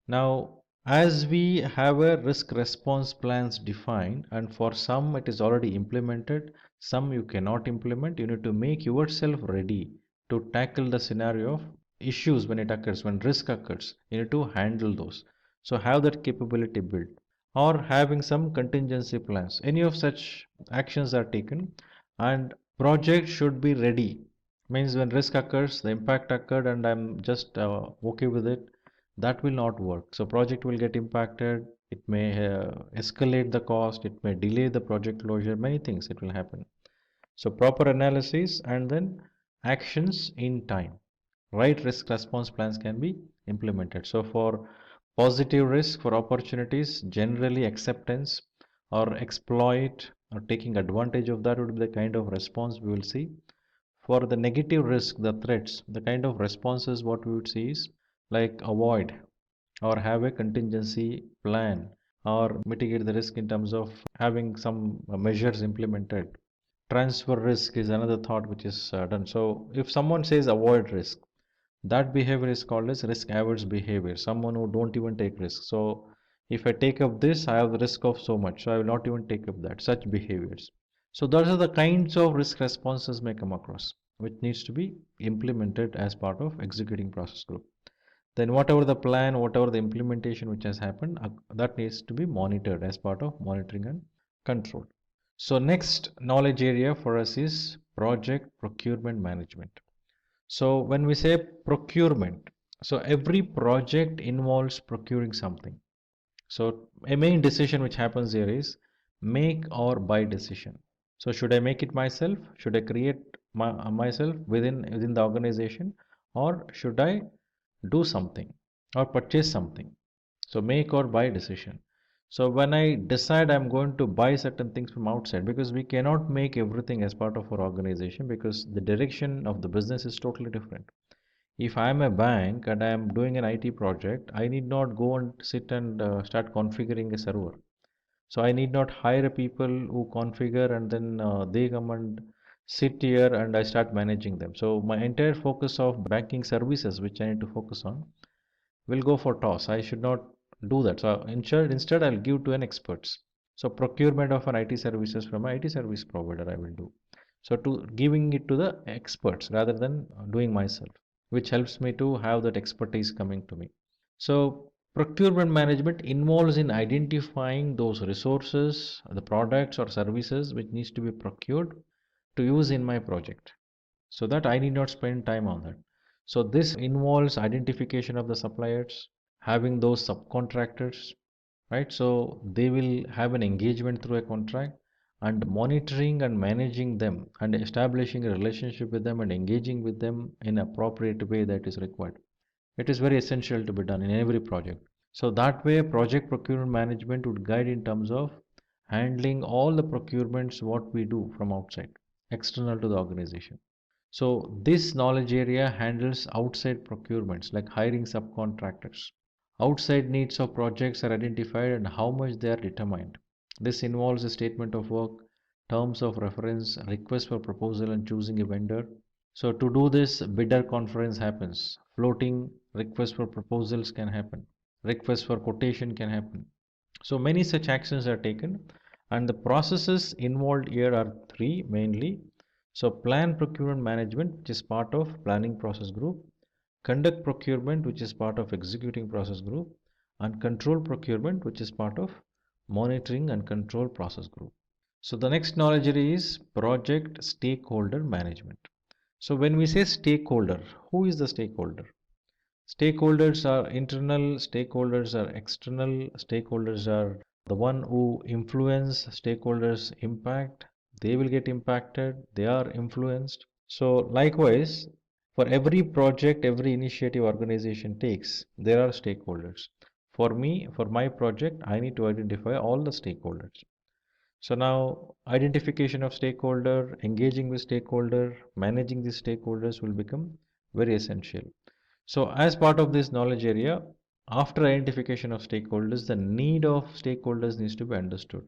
Now, as we have a risk response plans defined, and for some it is already implemented, some you cannot implement, you need to make yourself ready to tackle the scenario of issues when it occurs, when risk occurs. You need to handle those. So have that capability built, or having some contingency plans. Any of such actions are taken, and project should be ready. Means when risk occurs, the impact occurred, and I'm just okay with it, that will not work. So project will get impacted. It may escalate the cost. It may delay the project closure. Many things it will happen. So proper analysis and then actions in time. Right risk response plans can be implemented. So for positive risk, for opportunities, generally acceptance or exploit or taking advantage of that would be the kind of response we will see. For the negative risk, the threats, the kind of responses what we would see is like avoid or have a contingency plan or mitigate the risk in terms of having some measures implemented. Transfer risk is another thought which is done. So if someone says avoid risk, that behavior is called as risk averse behavior, someone who don't even take risk. So if I take up this, I have the risk of so much, so I will not even take up that, such behaviors. So those are the kinds of risk responses may come across, which needs to be implemented as part of executing process group. Then whatever the plan, whatever the implementation which has happened, that needs to be monitored as part of monitoring and control. So next knowledge area for us is project procurement management. So when we say procurement, so every project involves procuring something. So a main decision which happens here is make or buy decision. So should I make it myself? Should I create myself within the organization, or should I do something or purchase something? So make or buy decision. So when I decide I'm going to buy certain things from outside, because we cannot make everything as part of our organization, because the direction of the business is totally different. If I'm a bank and I'm doing an IT project, I need not go and sit and start configuring a server. So I need not hire people who configure and then they come and sit here and I start managing them. So my entire focus of banking services, which I need to focus on, will go for toss. I should not do that. So instead I'll give to an experts. So procurement of an IT services from an IT service provider I will do. So to giving it to the experts rather than doing myself, which helps me to have that expertise coming to me. So procurement management involves in identifying those resources, the products or services which needs to be procured to use in my project, so that I need not spend time on that. So this involves identification of the suppliers, having those subcontractors, right? So they will have an engagement through a contract, and monitoring and managing them and establishing a relationship with them and engaging with them in appropriate way that is required. It is very essential to be done in every project. So that way project procurement management would guide in terms of handling all the procurements what we do from outside, external to the organization. So this knowledge area handles outside procurements like hiring subcontractors. Outside needs of projects are identified and how much they are determined. This involves a statement of work, terms of reference, request for proposal and choosing a vendor. So to do this, bidder conference happens. Floating request for proposals can happen. Request for quotation can happen. So many such actions are taken, and the processes involved here are three mainly. So plan procurement management, which is part of planning process group, conduct procurement, which is part of executing process group, and control procurement, which is part of monitoring and control process group. So the next knowledge area is project stakeholder management. So when we say stakeholder, who is the stakeholder? Stakeholders are internal, stakeholders are external, stakeholders are the one who influence, stakeholders impact, they will get impacted, they are influenced. So likewise, for every project, every initiative organization takes, there are stakeholders. For me, for my project, I need to identify all the stakeholders. So now identification of stakeholder, engaging with stakeholder, managing the stakeholders will become very essential. So as part of this knowledge area, after identification of stakeholders, the need of stakeholders needs to be understood.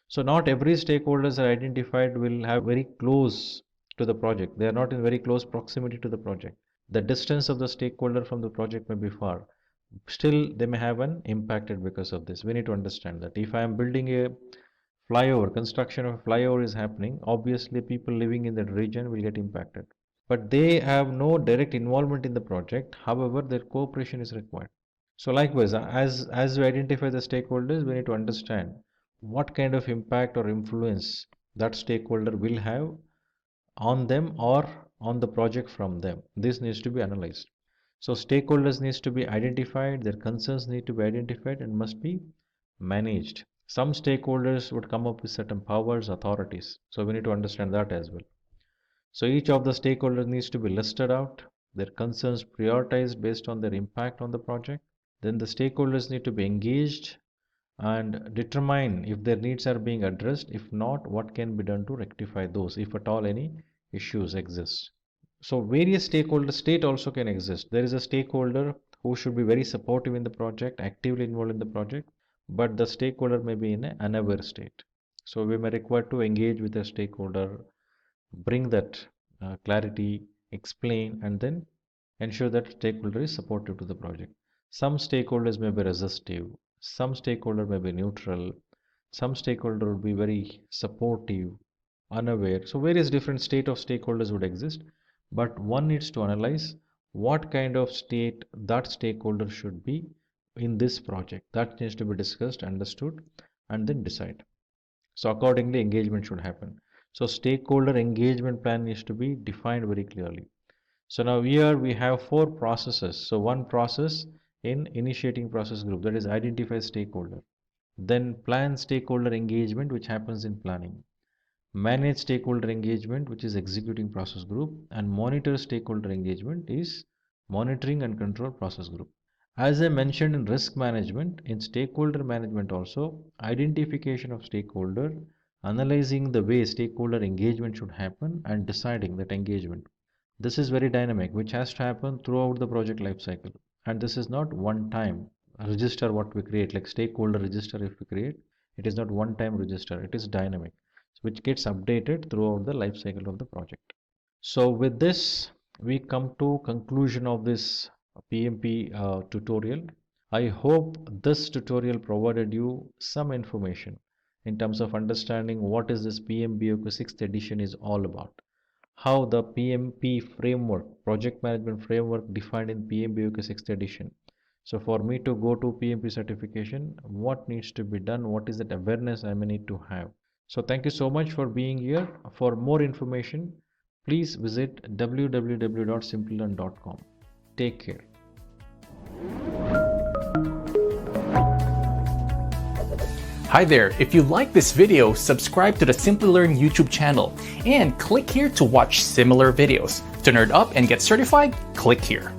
So not every stakeholders are identified will have very close to the project. They are not in very close proximity to the project. The distance of the stakeholder from the project may be far. Still, they may have an impacted because of this. We need to understand that. If I am building a flyover, construction of a flyover is happening, obviously people living in that region will get impacted. But they have no direct involvement in the project. However, their cooperation is required. So likewise, as we identify the stakeholders, we need to understand what kind of impact or influence that stakeholder will have on them or on the project from them. This needs to be analyzed. So stakeholders needs to be identified, their concerns need to be identified and must be managed. Some stakeholders would come up with certain powers, authorities. So we need to understand that as well. So each of the stakeholders needs to be listed out, their concerns prioritized based on their impact on the project. Then the stakeholders need to be engaged and determine if their needs are being addressed. If not, what can be done to rectify those, if at all any issues exist. So various stakeholders, state also can exist. There is a stakeholder who should be very supportive in the project, actively involved in the project, but the stakeholder may be in an unaware state. So we may require to engage with a stakeholder, bring that clarity, explain, and then ensure that stakeholder is supportive to the project. Some stakeholders may be resistive, some stakeholder may be neutral, some stakeholder would be very supportive, unaware. So various different state of stakeholders would exist, but one needs to analyze what kind of state that stakeholder should be in this project. That needs to be discussed, understood, and then decide. So accordingly, engagement should happen. So stakeholder engagement plan needs to be defined very clearly. So now here we have four processes. So one process in initiating process group, that is identify stakeholder. Then plan stakeholder engagement, which happens in planning. Manage stakeholder engagement, which is executing process group. And monitor stakeholder engagement is monitoring and control process group. As I mentioned in risk management, in stakeholder management also, identification of stakeholder, analyzing the way stakeholder engagement should happen and deciding that engagement. This is very dynamic, which has to happen throughout the project life cycle. And this is not one time register what we create, like stakeholder register if we create, it is not one time register, it is dynamic, which gets updated throughout the life cycle of the project. So with this, we come to conclusion of this PMP tutorial. I hope this tutorial provided you some information in terms of understanding what is this PMBOK 6th edition is all about. How the PMP framework, project management framework defined in PMBOK 6th edition. So for me to go to PMP certification, what needs to be done? What is that awareness I may need to have? So thank you so much for being here. For more information, please visit www.simplilearn.com. Take care. Hi there, if you like this video, subscribe to the Simplilearn YouTube channel and click here to watch similar videos. To nerd up and get certified, click here.